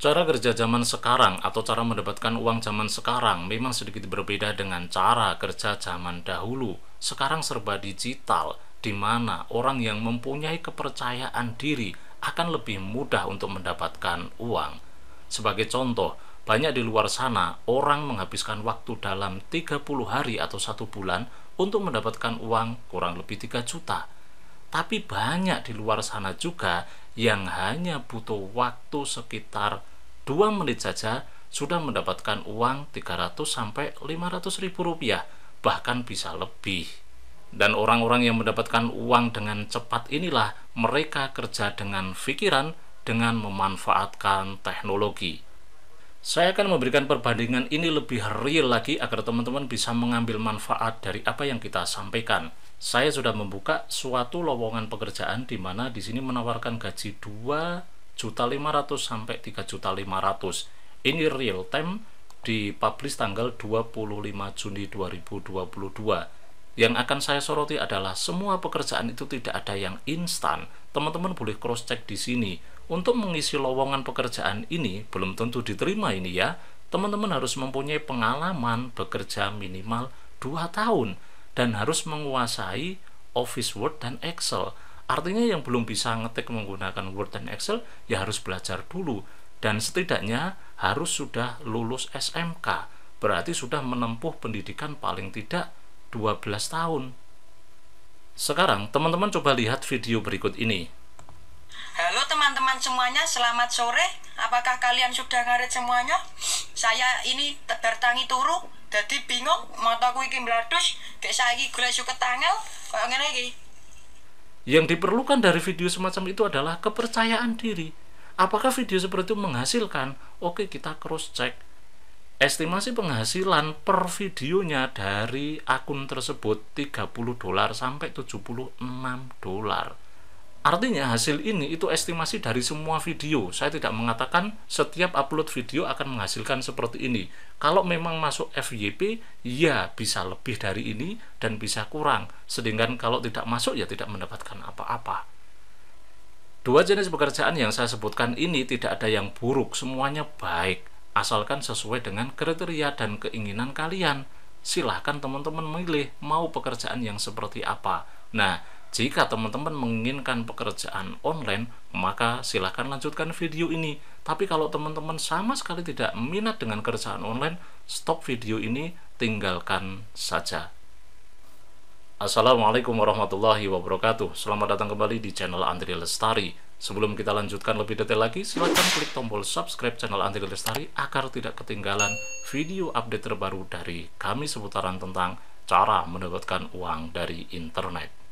Cara kerja zaman sekarang atau cara mendapatkan uang zaman sekarang memang sedikit berbeda dengan cara kerja zaman dahulu. Sekarang serba digital, di mana orang yang mempunyai kepercayaan diri akan lebih mudah untuk mendapatkan uang. Sebagai contoh, banyak di luar sana orang menghabiskan waktu dalam 30 hari atau 1 bulan untuk mendapatkan uang kurang lebih 3 juta. Tapi banyak di luar sana juga yang hanya butuh waktu sekitar 2 menit saja sudah mendapatkan uang 300 sampai 500 ribu rupiah, bahkan bisa lebih. Dan orang-orang yang mendapatkan uang dengan cepat inilah mereka kerja dengan pikiran, dengan memanfaatkan teknologi. Saya akan memberikan perbandingan ini lebih real lagi agar teman-teman bisa mengambil manfaat dari apa yang kita sampaikan. Saya sudah membuka suatu lowongan pekerjaan di mana di sini menawarkan gaji 2.500.000 sampai 3.500.000. Ini real time, dipublish tanggal 25 Juni 2022. Yang akan saya soroti adalah semua pekerjaan itu tidak ada yang instan. Teman-teman boleh cross check di sini. Untuk mengisi lowongan pekerjaan ini belum tentu diterima ini ya. Teman-teman harus mempunyai pengalaman bekerja minimal 2 tahun dan harus menguasai Office Word dan Excel. Artinya yang belum bisa ngetik menggunakan Word dan Excel ya harus belajar dulu, dan setidaknya harus sudah lulus SMK. Berarti sudah menempuh pendidikan paling tidak 12 tahun. Sekarang teman-teman coba lihat video berikut ini. Halo teman-teman semuanya, selamat sore. Apakah kalian sudah ngarit semuanya? Saya ini bertangi turu, jadi bingung, mataku iki mladus, dek saiki golek suket tangel, kaya ngene iki. Yang diperlukan dari video semacam itu adalah kepercayaan diri. Apakah video seperti itu menghasilkan? Oke, kita cross check. Estimasi penghasilan per videonya dari akun tersebut $30 sampai $76. Artinya hasil ini itu estimasi dari semua video. Saya tidak mengatakan setiap upload video akan menghasilkan seperti ini. Kalau memang masuk FYP, ya bisa lebih dari ini dan bisa kurang. Sedangkan kalau tidak masuk, ya tidak mendapatkan apa-apa. 2 jenis pekerjaan yang saya sebutkan ini tidak ada yang buruk, semuanya baik. Asalkan sesuai dengan kriteria dan keinginan kalian. Silahkan teman-teman memilih mau pekerjaan yang seperti apa. Nah, jika teman-teman menginginkan pekerjaan online, maka silahkan lanjutkan video ini. Tapi kalau teman-teman sama sekali tidak minat dengan kerjaan online, stop video ini, tinggalkan saja. Assalamualaikum warahmatullahi wabarakatuh. Selamat datang kembali di channel Andri Lestari. Sebelum kita lanjutkan lebih detail lagi, silahkan klik tombol subscribe channel Andri Lestari agar tidak ketinggalan video update terbaru dari kami seputaran tentang cara mendapatkan uang dari internet.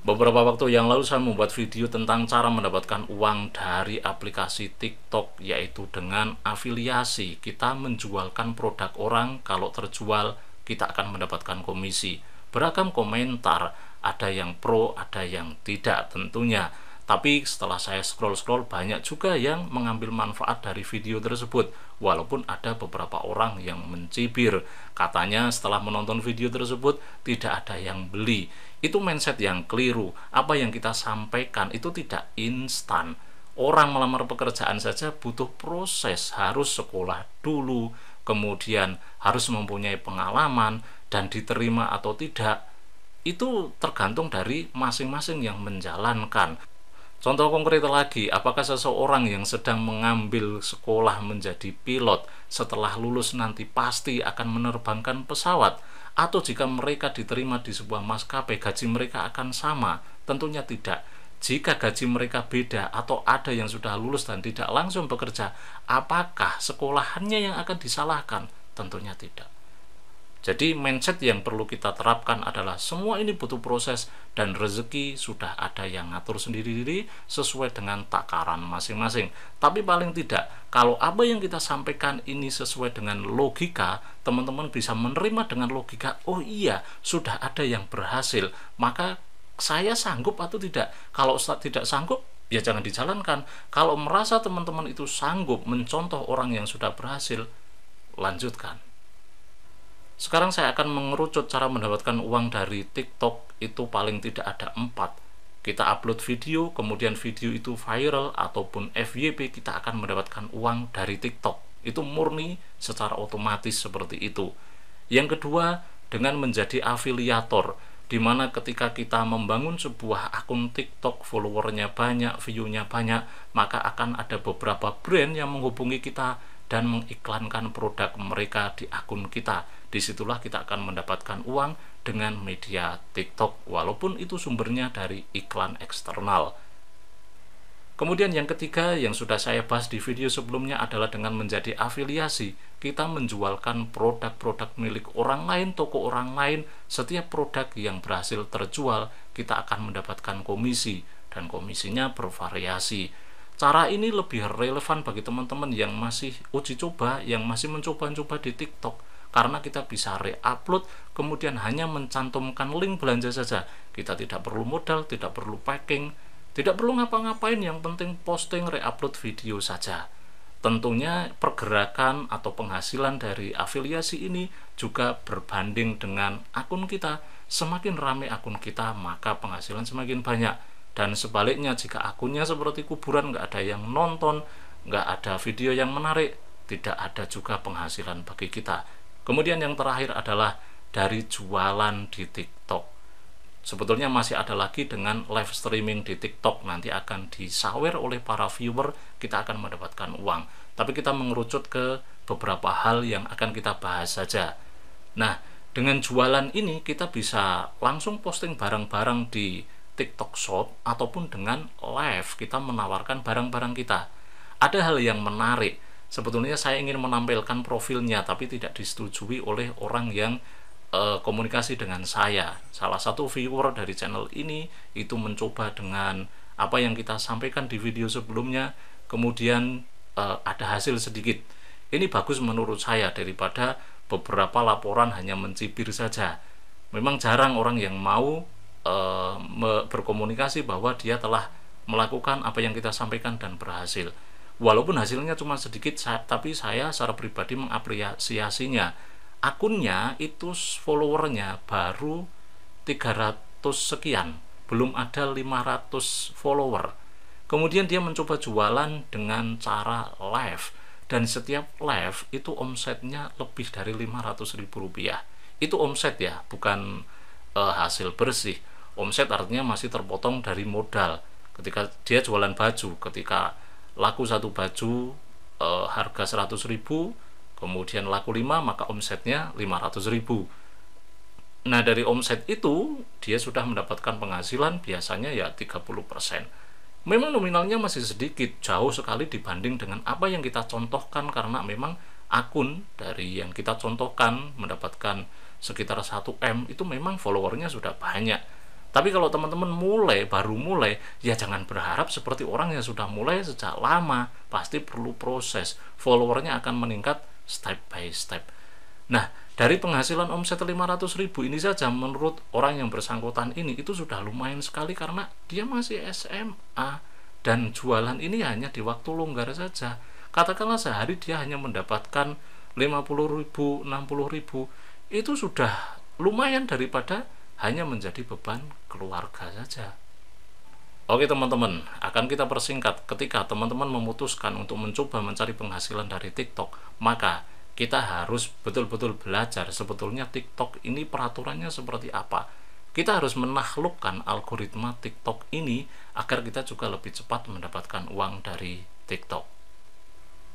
Beberapa waktu yang lalu saya membuat video tentang cara mendapatkan uang dari aplikasi TikTok, yaitu dengan afiliasi. Kita menjualkan produk orang, kalau terjual kita akan mendapatkan komisi. Beragam komentar, ada yang pro, ada yang tidak tentunya. Tapi setelah saya scroll-scroll, banyak juga yang mengambil manfaat dari video tersebut. Walaupun ada beberapa orang yang mencibir. Katanya setelah menonton video tersebut tidak ada yang beli. Itu mindset yang keliru. Apa yang kita sampaikan itu tidak instan. Orang melamar pekerjaan saja butuh proses. Harus sekolah dulu, kemudian harus mempunyai pengalaman, dan diterima atau tidak. Itu tergantung dari masing-masing yang menjalankan. Contoh konkret lagi, apakah seseorang yang sedang mengambil sekolah menjadi pilot setelah lulus nanti pasti akan menerbangkan pesawat? Atau jika mereka diterima di sebuah maskapai, gaji mereka akan sama? Tentunya tidak. Jika gaji mereka beda atau ada yang sudah lulus dan tidak langsung bekerja, apakah sekolahannya yang akan disalahkan? Tentunya tidak. Jadi mindset yang perlu kita terapkan adalah semua ini butuh proses, dan rezeki sudah ada yang ngatur sendiri-sendiri sesuai dengan takaran masing-masing. Tapi paling tidak, kalau apa yang kita sampaikan ini sesuai dengan logika, teman-teman bisa menerima dengan logika, oh iya, sudah ada yang berhasil, maka saya sanggup atau tidak. Kalau tidak sanggup, ya jangan dijalankan. Kalau merasa teman-teman itu sanggup mencontoh orang yang sudah berhasil, lanjutkan. Sekarang saya akan mengerucut cara mendapatkan uang dari TikTok. Itu paling tidak ada 4. kita upload video, kemudian video itu viral ataupun FYP, kita akan mendapatkan uang dari TikTok. Itu murni secara otomatis seperti itu. Yang kedua, dengan menjadi afiliator, di mana ketika kita membangun sebuah akun TikTok, followernya banyak, view-nya banyak, maka akan ada beberapa brand yang menghubungi kita dan mengiklankan produk mereka di akun kita. Disitulah kita akan mendapatkan uang dengan media TikTok, walaupun itu sumbernya dari iklan eksternal. Kemudian yang ketiga yang sudah saya bahas di video sebelumnya adalah dengan menjadi afiliasi. Kita menjualkan produk-produk milik orang lain, toko orang lain. Setiap produk yang berhasil terjual, kita akan mendapatkan komisi, dan komisinya bervariasi. Cara ini lebih relevan bagi teman-teman yang masih uji coba, yang masih mencoba-coba di TikTok, karena kita bisa re-upload, kemudian hanya mencantumkan link belanja saja. Kita tidak perlu modal, tidak perlu packing, tidak perlu ngapa-ngapain, yang penting posting, re-upload video saja. Tentunya pergerakan atau penghasilan dari afiliasi ini juga berbanding dengan akun kita. Semakin ramai akun kita, maka penghasilan semakin banyak. Dan sebaliknya, jika akunnya seperti kuburan, nggak ada yang nonton, nggak ada video yang menarik, tidak ada juga penghasilan bagi kita. Kemudian yang terakhir adalah dari jualan di TikTok. Sebetulnya masih ada lagi dengan live streaming di TikTok, nanti akan disawer oleh para viewer, kita akan mendapatkan uang. Tapi kita mengerucut ke beberapa hal yang akan kita bahas saja. Nah, dengan jualan ini kita bisa langsung posting barang-barang di TikTok Shop ataupun dengan live kita menawarkan barang-barang kita. Ada hal yang menarik. Sebetulnya saya ingin menampilkan profilnya, tapi tidak disetujui oleh orang yang komunikasi dengan saya. Salah satu viewer dari channel ini itu mencoba dengan apa yang kita sampaikan di video sebelumnya, kemudian ada hasil sedikit. Ini bagus menurut saya daripada beberapa laporan hanya mencibir saja. Memang jarang orang yang mau berkomunikasi bahwa dia telah melakukan apa yang kita sampaikan dan berhasil. Walaupun hasilnya cuma sedikit, tapi saya secara pribadi mengapresiasinya. Akunnya itu followernya baru 300 sekian, belum ada 500 follower. Kemudian dia mencoba jualan dengan cara live, dan setiap live itu omsetnya lebih dari Rp500.000. Itu omset ya, bukan hasil bersih. Omset artinya masih terpotong dari modal. Ketika dia jualan baju, ketika laku satu baju harga 100.000, kemudian laku 5, maka omsetnya 500.000. Nah, dari omset itu dia sudah mendapatkan penghasilan biasanya ya 30%. Memang nominalnya masih sedikit, jauh sekali dibanding dengan apa yang kita contohkan, karena memang akun dari yang kita contohkan mendapatkan sekitar 1M, itu memang followernya sudah banyak. Tapi kalau teman-teman baru mulai, ya jangan berharap seperti orang yang sudah mulai sejak lama. Pasti perlu proses, followernya akan meningkat step by step. Nah, dari penghasilan omset 500.000 ini saja, menurut orang yang bersangkutan ini, itu sudah lumayan sekali karena dia masih SMA, dan jualan ini hanya di waktu longgar saja. Katakanlah sehari dia hanya mendapatkan 50.000, 60.000, itu sudah lumayan daripada hanya menjadi beban keluarga saja. Oke teman-teman, akan kita persingkat. Ketika teman-teman memutuskan untuk mencoba mencari penghasilan dari TikTok, maka kita harus betul-betul belajar sebetulnya TikTok ini peraturannya seperti apa. Kita harus menaklukkan algoritma TikTok ini agar kita juga lebih cepat mendapatkan uang dari TikTok.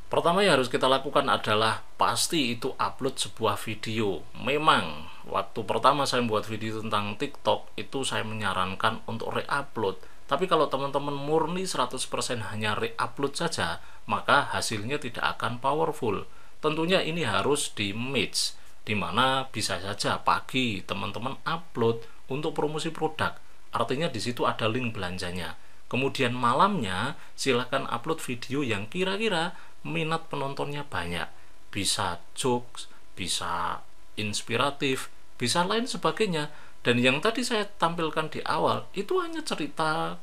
Pertama yang harus kita lakukan adalah pasti itu upload sebuah video. Memang waktu pertama saya membuat video tentang TikTok itu saya menyarankan untuk re-upload. Tapi kalau teman-teman murni 100% hanya re-upload saja, maka hasilnya tidak akan powerful. Tentunya ini harus di mix, dimana bisa saja pagi teman-teman upload untuk promosi produk. Artinya di situ ada link belanjanya. Kemudian malamnya silakan upload video yang kira-kira minat penontonnya banyak, bisa jokes, bisa inspiratif, bisa lain sebagainya. Dan yang tadi saya tampilkan di awal itu hanya cerita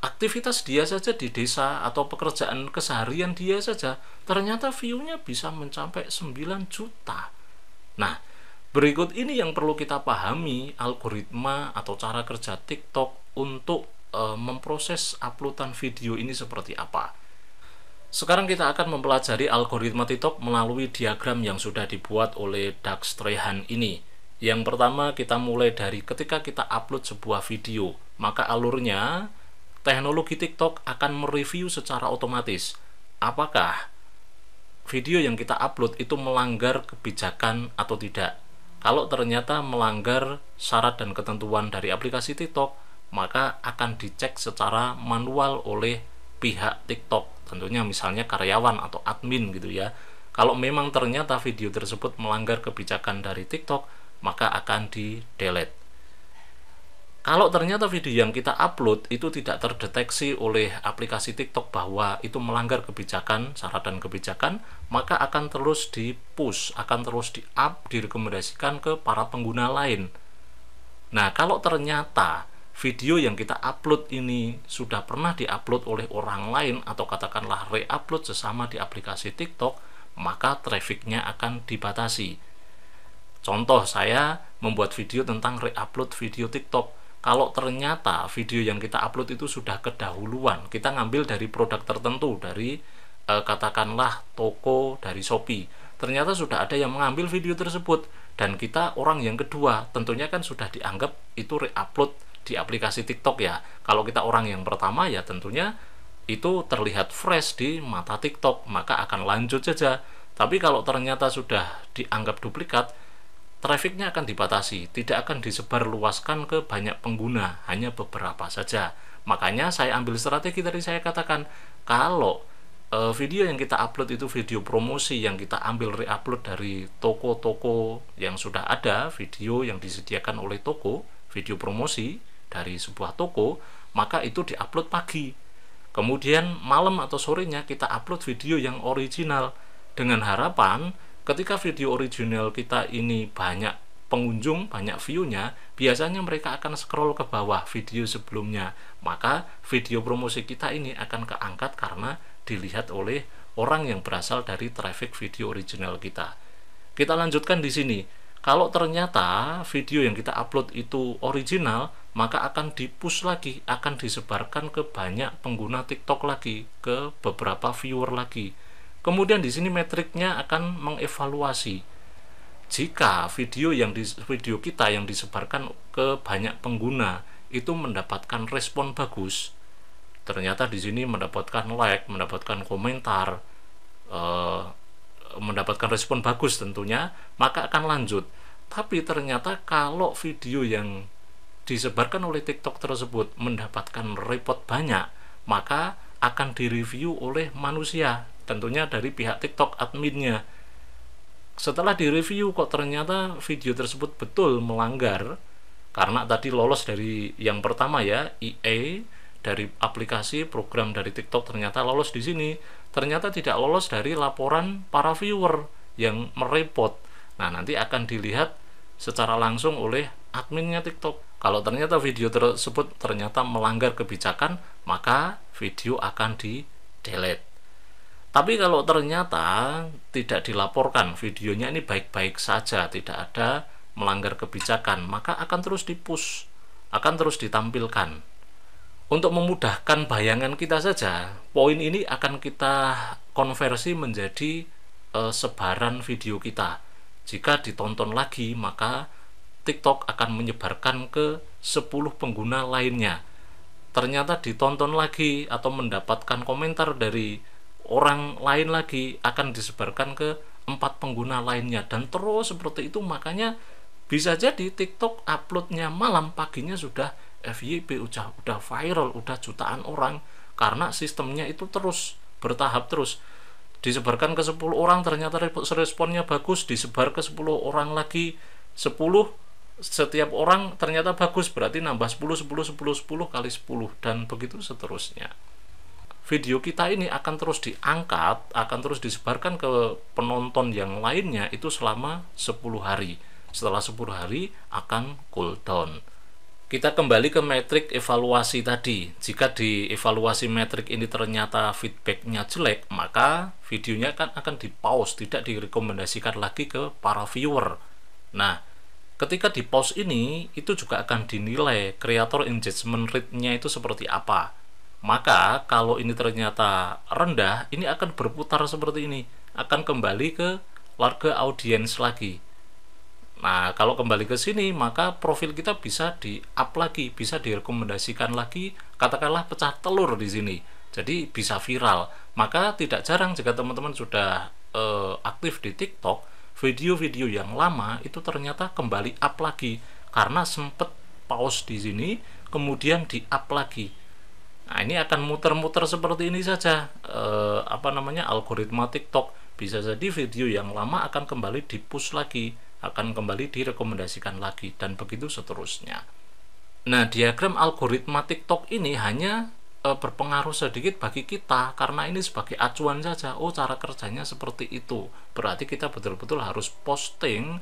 aktivitas dia saja di desa atau pekerjaan keseharian dia saja, ternyata view-nya bisa mencapai 9 juta. Nah, Berikut ini yang perlu kita pahami algoritma atau cara kerja TikTok untuk memproses uploadan video ini seperti apa. Sekarang kita akan mempelajari algoritma TikTok melalui diagram yang sudah dibuat oleh Dag Strahan ini. Yang pertama, kita mulai dari ketika kita upload sebuah video, maka alurnya teknologi TikTok akan mereview secara otomatis apakah video yang kita upload itu melanggar kebijakan atau tidak. Kalau ternyata melanggar syarat dan ketentuan dari aplikasi TikTok, maka akan dicek secara manual oleh pihak TikTok, tentunya misalnya karyawan atau admin gitu ya. Kalau memang ternyata video tersebut melanggar kebijakan dari TikTok, maka akan di-delete. Kalau ternyata video yang kita upload itu tidak terdeteksi oleh aplikasi TikTok bahwa itu melanggar kebijakan, syarat dan kebijakan, maka akan terus di-push, akan terus di-up, direkomendasikan ke para pengguna lain. Nah, kalau ternyata video yang kita upload ini sudah pernah diupload oleh orang lain atau katakanlah re-upload sesama di aplikasi TikTok, maka trafficnya akan dibatasi. Contoh, saya membuat video tentang re-upload video TikTok. Kalau ternyata video yang kita upload itu sudah kedahuluan, kita ngambil dari produk tertentu, dari katakanlah toko, dari Shopee, ternyata sudah ada yang mengambil video tersebut dan kita orang yang kedua, tentunya kan sudah dianggap itu re-upload di aplikasi TikTok ya. Kalau kita orang yang pertama ya tentunya itu terlihat fresh di mata TikTok, maka akan lanjut saja. Tapi kalau ternyata sudah dianggap duplikat, trafficnya akan dibatasi, tidak akan disebarluaskan ke banyak pengguna, hanya beberapa saja. Makanya saya ambil strategi tadi saya katakan, kalau video yang kita upload itu video promosi yang kita ambil re-upload dari toko-toko yang sudah ada, video yang disediakan oleh toko, video promosi dari sebuah toko, maka itu diupload pagi. Kemudian malam atau sorenya kita upload video yang original dengan harapan ketika video original kita ini banyak pengunjung, banyak view-nya, biasanya mereka akan scroll ke bawah video sebelumnya. Maka video promosi kita ini akan keangkat karena dilihat oleh orang yang berasal dari traffic video original kita. Kita lanjutkan di sini. Kalau ternyata video yang kita upload itu original, maka akan di-push lagi, akan disebarkan ke banyak pengguna TikTok lagi, ke beberapa viewer lagi. Kemudian di sini metriknya akan mengevaluasi. Jika video kita yang disebarkan ke banyak pengguna itu mendapatkan respon bagus, ternyata di sini mendapatkan like, mendapatkan komentar, mendapatkan respon bagus tentunya, maka akan lanjut. Tapi ternyata kalau video yang disebarkan oleh TikTok tersebut mendapatkan report banyak, maka akan direview oleh manusia, tentunya dari pihak TikTok adminnya. Setelah direview kok ternyata video tersebut betul melanggar, karena tadi lolos dari yang pertama ya, EA dari aplikasi program dari TikTok ternyata lolos di sini, ternyata tidak lolos dari laporan para viewer yang mereport. Nah, nanti akan dilihat secara langsung oleh adminnya TikTok. Kalau ternyata video tersebut ternyata melanggar kebijakan, maka video akan di-delete. Tapi kalau ternyata tidak dilaporkan, videonya ini baik-baik saja, tidak ada melanggar kebijakan, maka akan terus di-push, akan terus ditampilkan. Untuk memudahkan bayangan kita saja, poin ini akan kita konversi menjadi sebaran video kita. Jika ditonton lagi, maka TikTok akan menyebarkan ke 10 pengguna lainnya. Ternyata ditonton lagi atau mendapatkan komentar dari orang lain lagi, akan disebarkan ke 4 pengguna lainnya, dan terus seperti itu. Makanya bisa jadi TikTok uploadnya malam, paginya sudah FYP, udah viral, udah jutaan orang, karena sistemnya itu terus bertahap, terus disebarkan ke 10 orang, ternyata responnya bagus, disebar ke 10 orang lagi, 10, setiap orang ternyata bagus, berarti nambah 10 kali 10, dan begitu seterusnya. Video kita ini akan terus diangkat, akan terus disebarkan ke penonton yang lainnya itu selama 10 hari. Setelah 10 hari akan cooldown. Kita kembali ke metrik evaluasi tadi. Jika di evaluasi metrik ini ternyata feedbacknya jelek, maka videonya akan di-pause, tidak direkomendasikan lagi ke para viewer. Nah, ketika di post ini itu juga akan dinilai creator engagement rate-nya itu seperti apa. Maka kalau ini ternyata rendah, ini akan berputar seperti ini, akan kembali ke warga audiens lagi. Nah, kalau kembali ke sini, maka profil kita bisa di-up lagi, bisa direkomendasikan lagi, katakanlah pecah telur di sini. Jadi bisa viral. Maka tidak jarang jika teman-teman sudah aktif di TikTok, video-video yang lama itu ternyata kembali up lagi karena sempat pause di sini, kemudian di-up lagi. Nah, ini akan muter-muter seperti ini saja. Algoritma TikTok. Bisa jadi video yang lama akan kembali di-push lagi, akan kembali direkomendasikan lagi, dan begitu seterusnya. Nah, diagram algoritma TikTok ini hanya berpengaruh sedikit bagi kita karena ini sebagai acuan saja. Oh, cara kerjanya seperti itu. Berarti kita betul-betul harus posting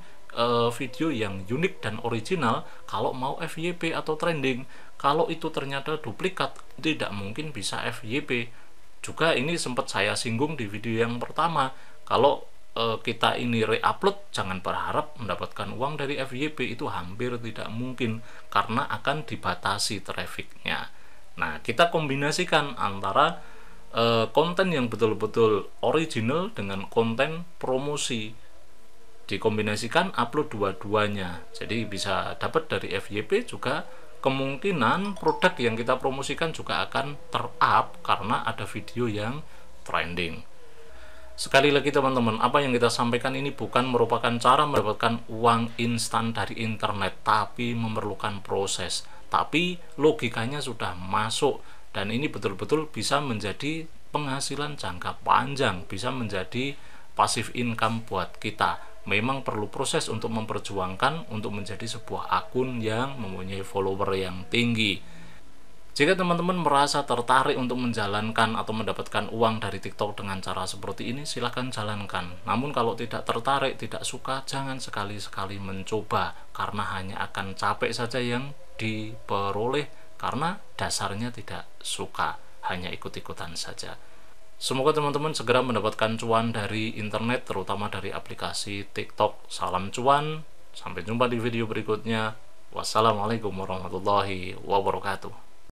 video yang unik dan original kalau mau FYP atau trending. Kalau itu ternyata duplikat, tidak mungkin bisa FYP. Juga ini sempat saya singgung di video yang pertama. Kalau kita ini re-upload, jangan berharap mendapatkan uang dari FYP, itu hampir tidak mungkin karena akan dibatasi trafficnya. Nah, kita kombinasikan antara konten yang betul-betul original dengan konten promosi, dikombinasikan, upload dua-duanya, jadi bisa dapat dari FYP. Juga kemungkinan produk yang kita promosikan juga akan ter-up karena ada video yang trending. Sekali lagi teman-teman, apa yang kita sampaikan ini bukan merupakan cara mendapatkan uang instan dari internet, tapi memerlukan proses. Tapi logikanya sudah masuk, dan ini betul-betul bisa menjadi penghasilan jangka panjang, bisa menjadi passive income buat kita. Memang perlu proses untuk memperjuangkan untuk menjadi sebuah akun yang mempunyai follower yang tinggi. Jika teman-teman merasa tertarik untuk menjalankan atau mendapatkan uang dari TikTok dengan cara seperti ini, silahkan jalankan. Namun kalau tidak tertarik, tidak suka, jangan sekali-sekali mencoba, karena hanya akan capek saja yang diperoleh karena dasarnya tidak suka, hanya ikut-ikutan saja. Semoga teman-teman segera mendapatkan cuan dari internet, terutama dari aplikasi TikTok. Salam cuan, sampai jumpa di video berikutnya. Wassalamualaikum warahmatullahi wabarakatuh.